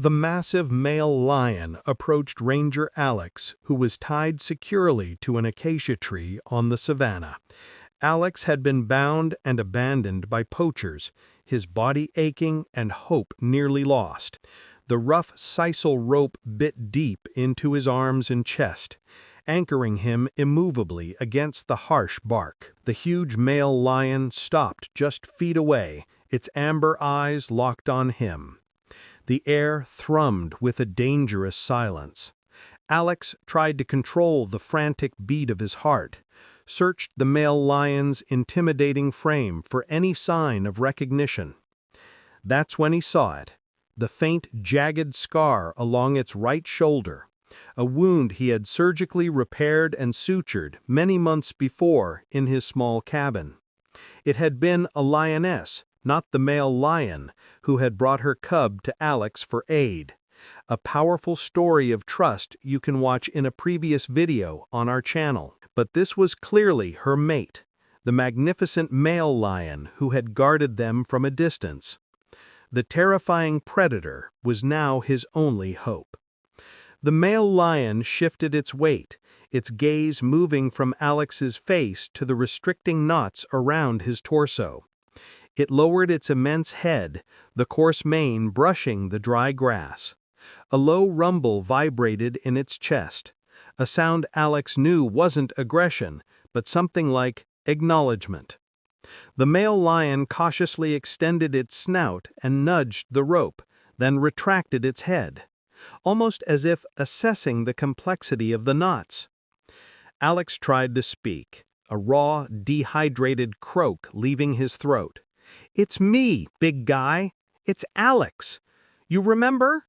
The massive male lion approached Ranger Alex, who was tied securely to an acacia tree on the Savannah. Alex had been bound and abandoned by poachers, his body aching and hope nearly lost. The rough sisal rope bit deep into his arms and chest, anchoring him immovably against the harsh bark. The huge male lion stopped just feet away, its amber eyes locked on him. The air thrummed with a dangerous silence. Alex tried to control the frantic beat of his heart, searched the male lion's intimidating frame for any sign of recognition. That's when he saw it, the faint, jagged scar along its right shoulder, a wound he had surgically repaired and sutured many months before in his small cabin. It had been a lioness, not the male lion, who had brought her cub to Alex for aid. A powerful story of trust you can watch in a previous video on our channel. But this was clearly her mate, the magnificent male lion who had guarded them from a distance. The terrifying predator was now his only hope. The male lion shifted its weight, its gaze moving from Alex's face to the restricting knots around his torso. It lowered its immense head, the coarse mane brushing the dry grass. A low rumble vibrated in its chest, a sound Alex knew wasn't aggression, but something like acknowledgement. The male lion cautiously extended its snout and nudged the rope, then retracted its head, almost as if assessing the complexity of the knots. Alex tried to speak, a raw, dehydrated croak leaving his throat. "It's me, big guy. It's Alex. You remember?"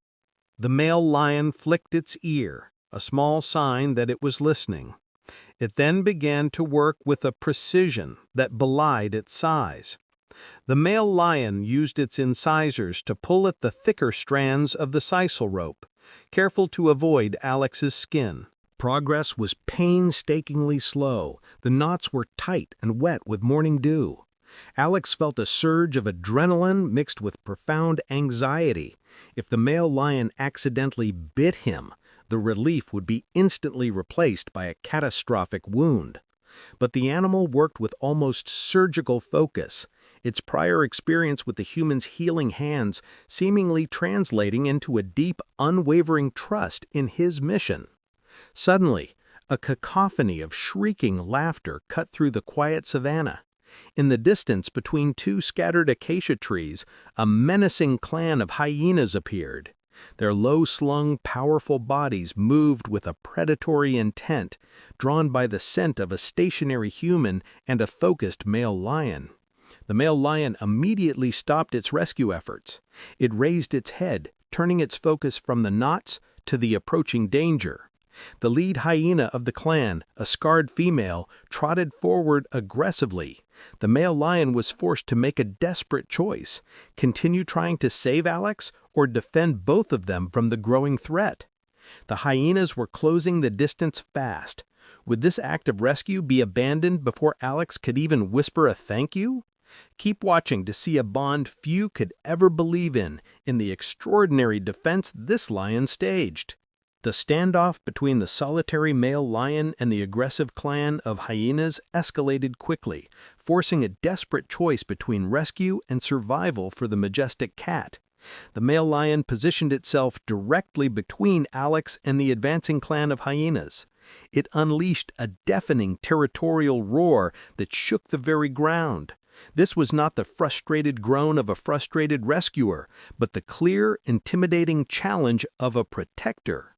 The male lion flicked its ear, a small sign that it was listening. It then began to work with a precision that belied its size. The male lion used its incisors to pull at the thicker strands of the sisal rope, careful to avoid Alex's skin. Progress was painstakingly slow. The knots were tight and wet with morning dew. Alex felt a surge of adrenaline mixed with profound anxiety. If the male lion accidentally bit him, the relief would be instantly replaced by a catastrophic wound. But the animal worked with almost surgical focus, its prior experience with the human's healing hands seemingly translating into a deep, unwavering trust in his mission. Suddenly, a cacophony of shrieking laughter cut through the quiet savannah. In the distance between two scattered acacia trees, a menacing clan of hyenas appeared. Their low-slung, powerful bodies moved with a predatory intent, drawn by the scent of a stationary human and a focused male lion. The male lion immediately stopped its rescue efforts. It raised its head, turning its focus from the knots to the approaching danger. The lead hyena of the clan, a scarred female, trotted forward aggressively. The male lion was forced to make a desperate choice: continue trying to save Alex or defend both of them from the growing threat. The hyenas were closing the distance fast. Would this act of rescue be abandoned before Alex could even whisper a thank you? Keep watching to see a bond few could ever believe in the extraordinary defense this lion staged. The standoff between the solitary male lion and the aggressive clan of hyenas escalated quickly, forcing a desperate choice between rescue and survival for the majestic cat. The male lion positioned itself directly between Alex and the advancing clan of hyenas. It unleashed a deafening territorial roar that shook the very ground. This was not the frustrated groan of a frustrated rescuer, but the clear, intimidating challenge of a protector.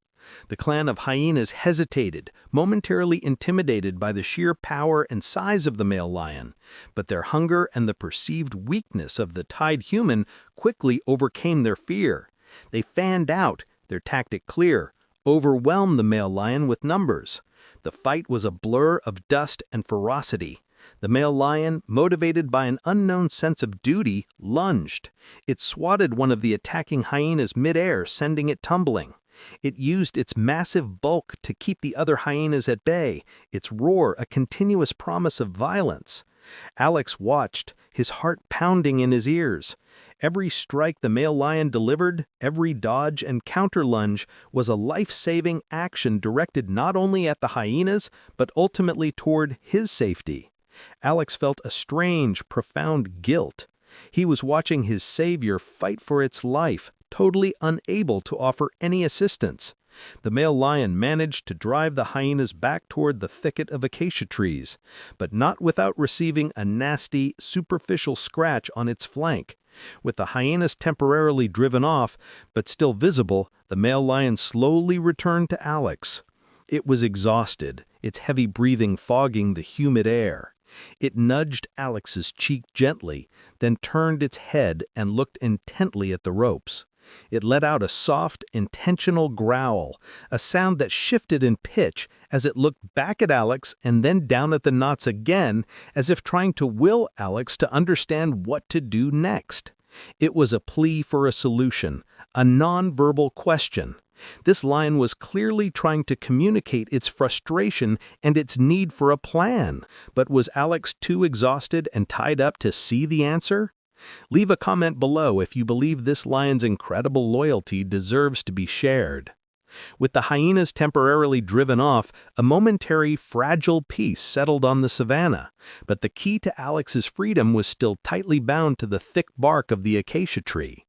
The clan of hyenas hesitated, momentarily intimidated by the sheer power and size of the male lion, but their hunger and the perceived weakness of the tied human quickly overcame their fear. They fanned out, their tactic clear: overwhelm the male lion with numbers. The fight was a blur of dust and ferocity. The male lion, motivated by an unknown sense of duty, lunged. It swatted one of the attacking hyenas midair, sending it tumbling. It used its massive bulk to keep the other hyenas at bay, its roar a continuous promise of violence. Alex watched, his heart pounding in his ears. Every strike the male lion delivered, every dodge and counter-lunge, was a life-saving action directed not only at the hyenas, but ultimately toward his safety. Alex felt a strange, profound guilt. He was watching his savior fight for its life, totally unable to offer any assistance. The male lion managed to drive the hyenas back toward the thicket of acacia trees, but not without receiving a nasty, superficial scratch on its flank. With the hyenas temporarily driven off, but still visible, the male lion slowly returned to Alex. It was exhausted, its heavy breathing fogging the humid air. It nudged Alex's cheek gently, then turned its head and looked intently at the ropes. It let out a soft, intentional growl, a sound that shifted in pitch as it looked back at Alex and then down at the knots again, as if trying to will Alex to understand what to do next. It was a plea for a solution, a non-verbal question. This lion was clearly trying to communicate its frustration and its need for a plan, but was Alex too exhausted and tied up to see the answer? Leave a comment below if you believe this lion's incredible loyalty deserves to be shared. With the hyenas temporarily driven off, a momentary, fragile peace settled on the savannah, but the key to Alex's freedom was still tightly bound to the thick bark of the acacia tree.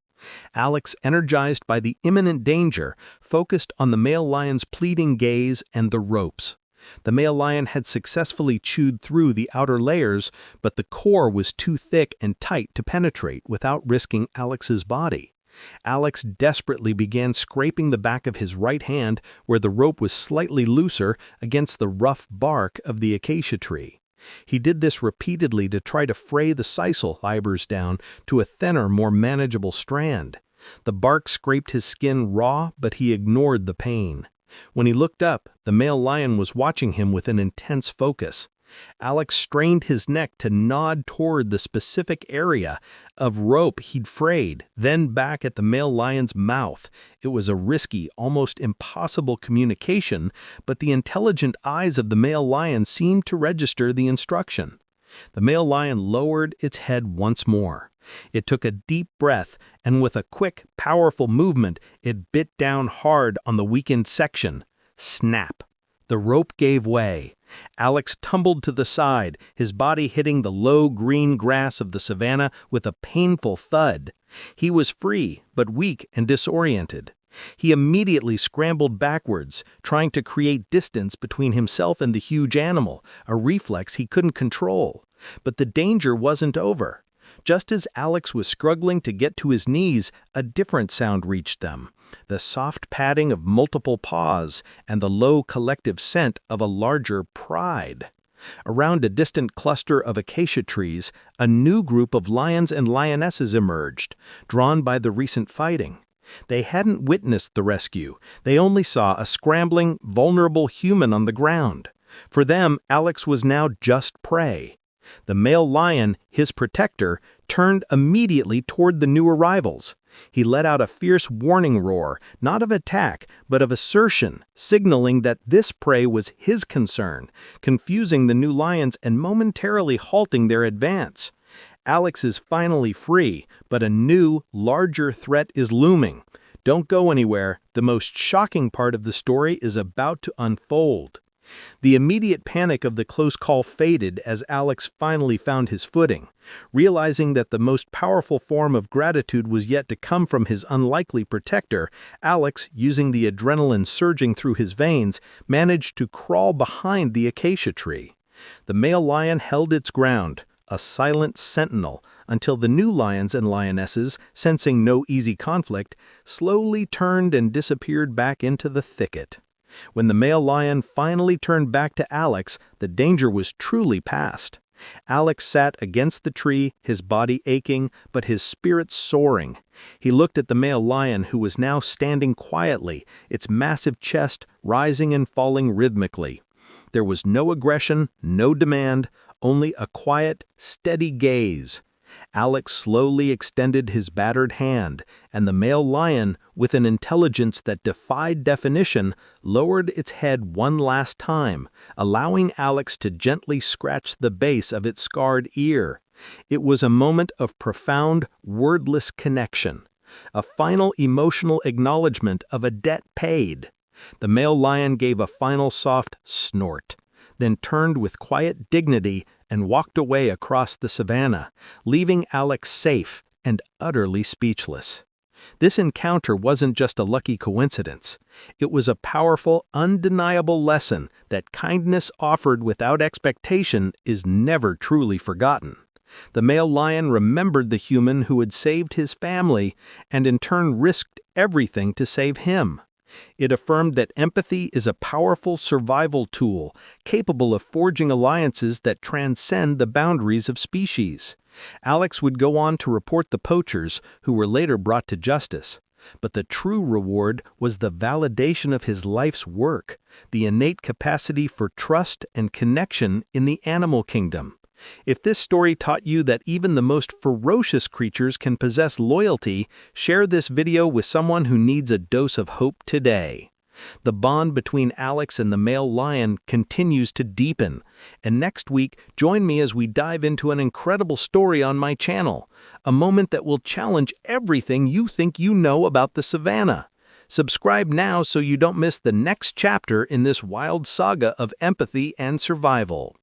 Alex, energized by the imminent danger, focused on the male lion's pleading gaze and the ropes. The male lion had successfully chewed through the outer layers, but the core was too thick and tight to penetrate without risking Alex's body. Alex desperately began scraping the back of his right hand, where the rope was slightly looser, against the rough bark of the acacia tree. He did this repeatedly to try to fray the sisal fibers down to a thinner, more manageable strand. The bark scraped his skin raw, but he ignored the pain. When he looked up, the male lion was watching him with an intense focus. Alex strained his neck to nod toward the specific area of rope he'd frayed, then back at the male lion's mouth. It was a risky, almost impossible communication, but the intelligent eyes of the male lion seemed to register the instruction. The male lion lowered its head once more. It took a deep breath, and with a quick, powerful movement, it bit down hard on the weakened section. Snap! The rope gave way. Alex tumbled to the side, his body hitting the low green grass of the savannah with a painful thud. He was free, but weak and disoriented. He immediately scrambled backwards, trying to create distance between himself and the huge animal, a reflex he couldn't control. But the danger wasn't over. Just as Alex was struggling to get to his knees, a different sound reached them. The soft padding of multiple paws and the low collective scent of a larger pride. Around a distant cluster of acacia trees, a new group of lions and lionesses emerged, drawn by the recent fighting. They hadn't witnessed the rescue. They only saw a scrambling, vulnerable human on the ground. For them, Alex was now just prey. The male lion, his protector, turned immediately toward the new arrivals. He let out a fierce warning roar, not of attack, but of assertion, signaling that this prey was his concern, confusing the new lions and momentarily halting their advance. Alex is finally free, but a new, larger threat is looming. Don't go anywhere. The most shocking part of the story is about to unfold. The immediate panic of the close call faded as Alex finally found his footing. Realizing that the most powerful form of gratitude was yet to come from his unlikely protector, Alex, using the adrenaline surging through his veins, managed to crawl behind the acacia tree. The male lion held its ground, a silent sentinel, until the new lions and lionesses, sensing no easy conflict, slowly turned and disappeared back into the thicket. When the male lion finally turned back to Alex, the danger was truly past. Alex sat against the tree, his body aching, but his spirits soaring. He looked at the male lion, who was now standing quietly, its massive chest rising and falling rhythmically. There was no aggression, no demand, only a quiet, steady gaze. Alex slowly extended his battered hand, and the male lion, with an intelligence that defied definition, lowered its head one last time, allowing Alex to gently scratch the base of its scarred ear. It was a moment of profound, wordless connection, a final emotional acknowledgement of a debt paid. The male lion gave a final soft snort, then turned with quiet dignity and walked away across the savannah, leaving Alex safe and utterly speechless. This encounter wasn't just a lucky coincidence. It was a powerful, undeniable lesson that kindness offered without expectation is never truly forgotten. The male lion remembered the human who had saved his family and in turn risked everything to save him. It affirmed that empathy is a powerful survival tool, capable of forging alliances that transcend the boundaries of species. Alex would go on to report the poachers, who were later brought to justice. But the true reward was the validation of his life's work, the innate capacity for trust and connection in the animal kingdom. If this story taught you that even the most ferocious creatures can possess loyalty, share this video with someone who needs a dose of hope today. The bond between Alex and the male lion continues to deepen, and next week, join me as we dive into an incredible story on my channel, a moment that will challenge everything you think you know about the savannah. Subscribe now so you don't miss the next chapter in this wild saga of empathy and survival.